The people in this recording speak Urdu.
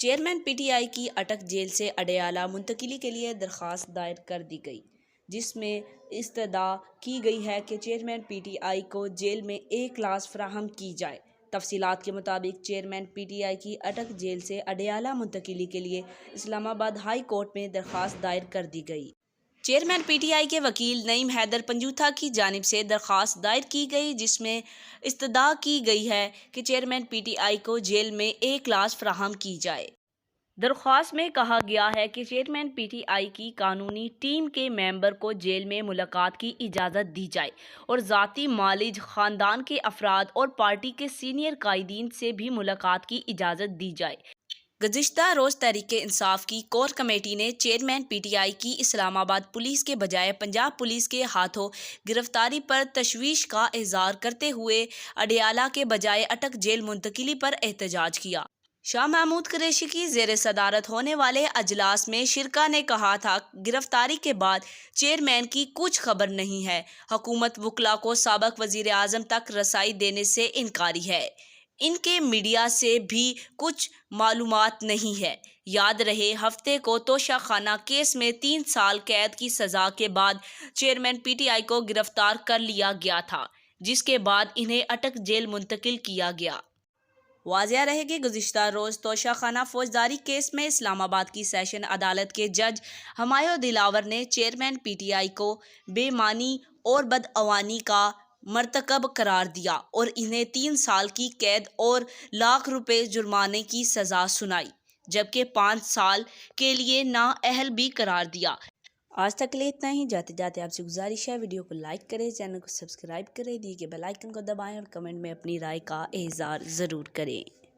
چیئرمین پی ٹی آئی کی اٹک جیل سے اڈیالہ منتقلی کے لیے درخواست دائر کر دی گئی، جس میں استدعا کی گئی ہے کہ چیئرمین پی ٹی آئی کو جیل میں ایک کلاس فراہم کی جائے۔ تفصیلات کے مطابق چیئرمین پی ٹی آئی کی اٹک جیل سے اڈیالہ منتقلی کے لیے اسلام آباد ہائی کورٹ میں درخواست دائر کر دی گئی۔ چیئرمین پی ٹی آئی کے وکیل نعیم حیدر پنجوتھا کی جانب سے درخواست دائر کی گئی، جس میں استدعا کی گئی ہے کہ چیئرمین پی ٹی آئی کو جیل میں ایک کلاس فراہم کی جائے۔ درخواست میں کہا گیا ہے کہ چیئرمین پی ٹی آئی کی قانونی ٹیم کے ممبر کو جیل میں ملاقات کی اجازت دی جائے اور ذاتی معالج، خاندان کے افراد اور پارٹی کے سینئر قائدین سے بھی ملاقات کی اجازت دی جائے۔ گزشتہ روز تحریک انصاف کی کور کمیٹی نے چیئرمین پی ٹی آئی کی اسلام آباد پولیس کے بجائے پنجاب پولیس کے ہاتھوں گرفتاری پر تشویش کا اظہار کرتے ہوئے اڈیالہ کے بجائے اٹک جیل منتقلی پر احتجاج کیا۔ شاہ محمود قریشی کی زیر صدارت ہونے والے اجلاس میں شرکاء نے کہا تھا، گرفتاری کے بعد چیئرمین کی کچھ خبر نہیں ہے۔ حکومت وکلاء کو سابق وزیر اعظم تک رسائی دینے سے انکاری ہے۔ ان کے میڈیا سے بھی کچھ معلومات نہیں ہے۔ یاد رہے ہفتے کو توشہ خانہ کیس میں 3 سال قید کی سزا کے بعد چیئرمین پی ٹی آئی کو گرفتار کر لیا گیا تھا، جس کے بعد انہیں اٹک جیل منتقل کیا گیا۔ واضح رہے کہ گزشتہ روز توشہ خانہ فوجداری کیس میں اسلام آباد کی سیشن عدالت کے جج ہمایوں دلاور نے چیئرمین پی ٹی آئی کو بے معنی اور بدعنوانی کا مرتکب قرار دیا اور انہیں 3 سال کی قید اور لاکھ روپے جرمانے کی سزا سنائی، جبکہ 5 سال کے لیے نااہل بھی قرار دیا۔ آج تک کے لیے اتنا ہی۔ جاتے جاتے آپ سے گزارش ہے، ویڈیو کو لائک کریں، چینل کو سبسکرائب کریں، دیے گئے بیل آئیکن کو دبائیں اور کمنٹ میں اپنی رائے کا اظہار ضرور کریں۔